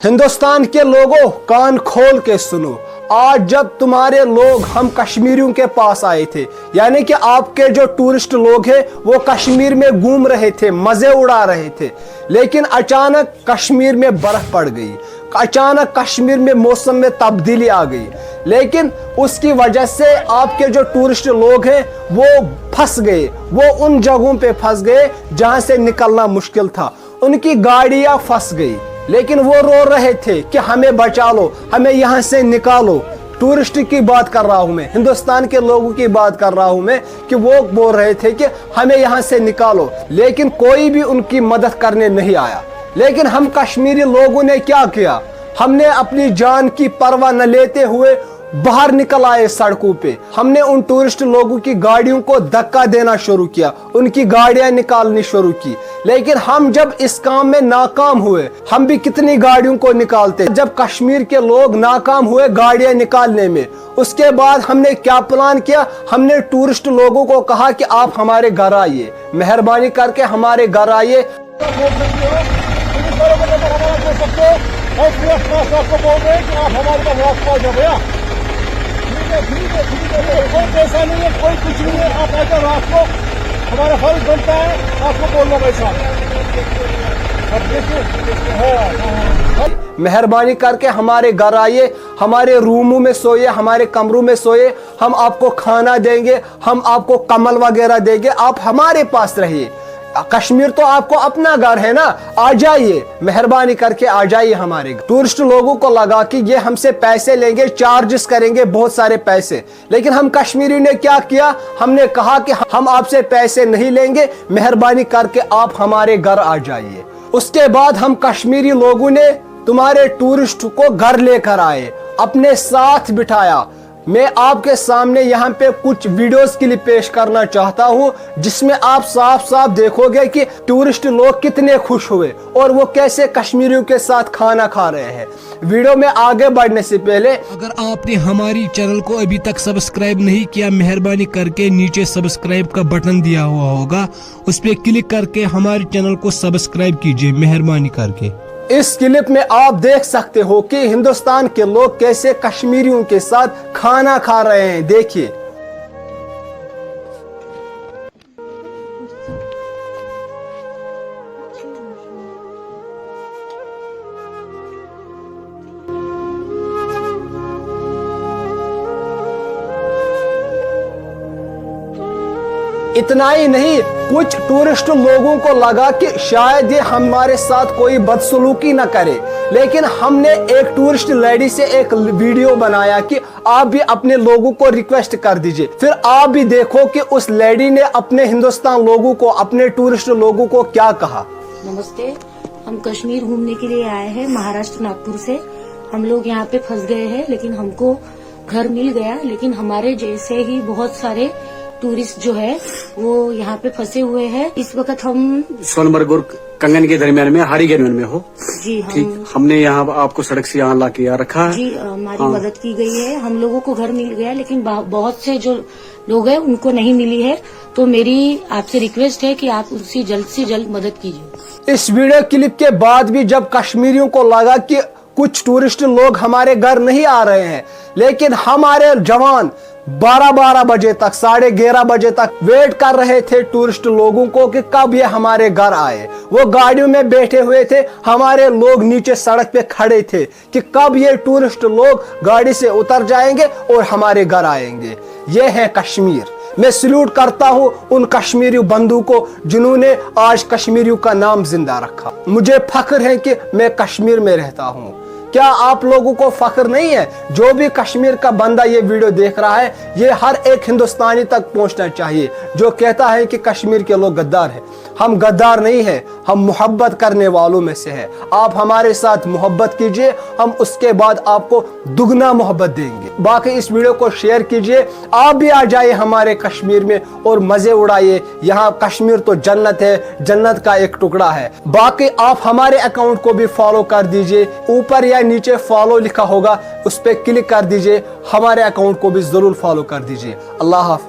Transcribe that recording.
हिंदुस्तान के लोगों कान खोल के सुनो। आज जब तुम्हारे लोग हम कश्मीरियों के पास आए थे, यानी कि आपके जो टूरिस्ट लोग हैं वो कश्मीर में घूम रहे थे, मजे उड़ा रहे थे, लेकिन अचानक कश्मीर में बर्फ पड़ गई, अचानक कश्मीर में मौसम में तब्दीली आ गई। लेकिन उसकी वजह से आपके जो टूरिस्ट लोग हैं वो फंस गए, वो उन जगहों पे फंस गए जहां से निकलना मुश्किल था। उनकी गाड़ियां फंस गई, लेकिन वो रो रहे थे कि हमें बचा लो, हमें यहाँ से निकालो। टूरिस्ट की बात कर रहा हूँ मैं, हिंदुस्तान के लोगों की बात कर रहा हूँ मैं, कि वो बोल रहे थे कि हमें यहाँ से निकालो, लेकिन कोई भी उनकी मदद करने नहीं आया। लेकिन हम कश्मीरी लोगों ने क्या किया, हमने अपनी जान की परवाह न लेते हुए बाहर निकल आए सड़कों पे। हमने उन टूरिस्ट लोगों की गाड़ियों को धक्का देना शुरू किया, उनकी गाड़ियां निकालनी शुरू की। लेकिन हम जब इस काम में नाकाम हुए, हम भी कितनी गाड़ियों को निकालते। जब कश्मीर के लोग नाकाम हुए गाड़ियां निकालने में, उसके बाद हमने क्या प्लान किया, हमने टूरिस्ट लोगों को कहा कि आप हमारे घर आइए, मेहरबानी करके हमारे घर आइए। कोई पैसा नहीं है, कोई कुछ नहीं है, आप आकर रात को हमारा फर्ज बनता है आपको बोलना पैसा। मेहरबानी करके हमारे घर आइए, हमारे रूमों में सोइए, हमारे कमरों में सोइए, हम आपको खाना देंगे, हम आपको कम्बल वगैरह देंगे, आप हमारे पास रहिए। कश्मीर तो आपको अपना घर है ना, आ जाइए, मेहरबानी करके आ जाइए हमारे घर। टूरिस्ट लोगों को लगा कि ये हमसे पैसे लेंगे, चार्जेस करेंगे बहुत सारे पैसे, लेकिन हम कश्मीरी ने क्या किया, हमने कहा कि हम आपसे पैसे नहीं लेंगे, मेहरबानी करके आप हमारे घर आ जाइए। उसके बाद हम कश्मीरी लोगों ने तुम्हारे टूरिस्ट को घर लेकर आए, अपने साथ बिठाया। मैं आपके सामने यहाँ पे कुछ वीडियोस के लिए पेश करना चाहता हूँ, जिसमें आप साफ साफ देखोगे कि टूरिस्ट लोग कितने खुश हुए और वो कैसे कश्मीरियों के साथ खाना खा रहे हैं। वीडियो में आगे बढ़ने से पहले, अगर आपने हमारी चैनल को अभी तक सब्सक्राइब नहीं किया, मेहरबानी करके नीचे सब्सक्राइब का बटन दिया हुआ होगा, उस पर क्लिक करके हमारे चैनल को सब्सक्राइब कीजिए, मेहरबानी करके। इस क्लिप में आप देख सकते हो कि हिंदुस्तान के लोग कैसे कश्मीरियों के साथ खाना खा रहे हैं, देखिए। इतना ही नहीं, कुछ टूरिस्ट लोगों को लगा कि शायद ये हमारे साथ कोई बदसलूकी न करे, लेकिन हमने एक टूरिस्ट लेडी से एक वीडियो बनाया कि आप भी अपने लोगों को रिक्वेस्ट कर दीजिए। फिर आप भी देखो कि उस लेडी ने अपने हिंदुस्तान लोगों को, अपने टूरिस्ट लोगों को क्या कहा। नमस्ते, हम कश्मीर घूमने के लिए आए हैं महाराष्ट्र नागपुर से। हम लोग यहाँ पे फंस गए हैं, लेकिन हमको घर मिल गया। लेकिन हमारे जैसे ही बहुत सारे टूरिस्ट जो है वो यहाँ पे फंसे हुए हैं। इस वक्त हम सोनमर्ग और कंगन के दरमियान में हारीगंज में हो जी, ठीक, हमने यहाँ आपको सड़क से यहाँ ला के यहाँ रखा है जी। हमारी मदद की गई है, हम लोगों को घर मिल गया, लेकिन बहुत से जो लोग हैं उनको नहीं मिली है। तो मेरी आपसे रिक्वेस्ट है कि आप उनसे जल्द से जल्द मदद कीजिए। इस वीडियो क्लिप के बाद भी जब कश्मीरियों को लगा कि कुछ टूरिस्ट लोग हमारे घर नहीं आ रहे हैं, लेकिन हमारे जवान 12-12 बजे तक, 11:30 बजे तक वेट कर रहे थे टूरिस्ट लोगों को कि कब ये हमारे घर आए। वो गाड़ियों में बैठे हुए थे, हमारे लोग नीचे सड़क पे खड़े थे कि कब ये टूरिस्ट लोग गाड़ी से उतर जाएंगे और हमारे घर आएंगे। ये है कश्मीर। मैं सल्यूट करता हूँ उन कश्मीरी बंधु को जिन्होंने आज कश्मीरियों का नाम जिंदा रखा। मुझे फख्र है कि मैं कश्मीर में रहता हूँ। क्या आप लोगों को फख्र नहीं है? जो भी कश्मीर का बंदा ये वीडियो देख रहा है, ये हर एक हिंदुस्तानी तक पहुंचना चाहिए जो कहता है कि कश्मीर के लोग गद्दार हैं। हम गद्दार नहीं है, हम मोहब्बत करने वालों में से है। आप हमारे साथ मोहब्बत कीजिए, हम उसके बाद आपको दुगना मोहब्बत देंगे। बाकी इस वीडियो को शेयर कीजिए, आप भी आ जाइए हमारे कश्मीर में और मजे उड़ाइए। यहाँ कश्मीर तो जन्नत है, जन्नत का एक टुकड़ा है। बाकी आप हमारे अकाउंट को भी फॉलो कर दीजिए, ऊपर या नीचे फॉलो लिखा होगा, उस पर क्लिक कर दीजिए। हमारे अकाउंट को भी जरूर फॉलो कर दीजिए। अल्लाह हाफिज।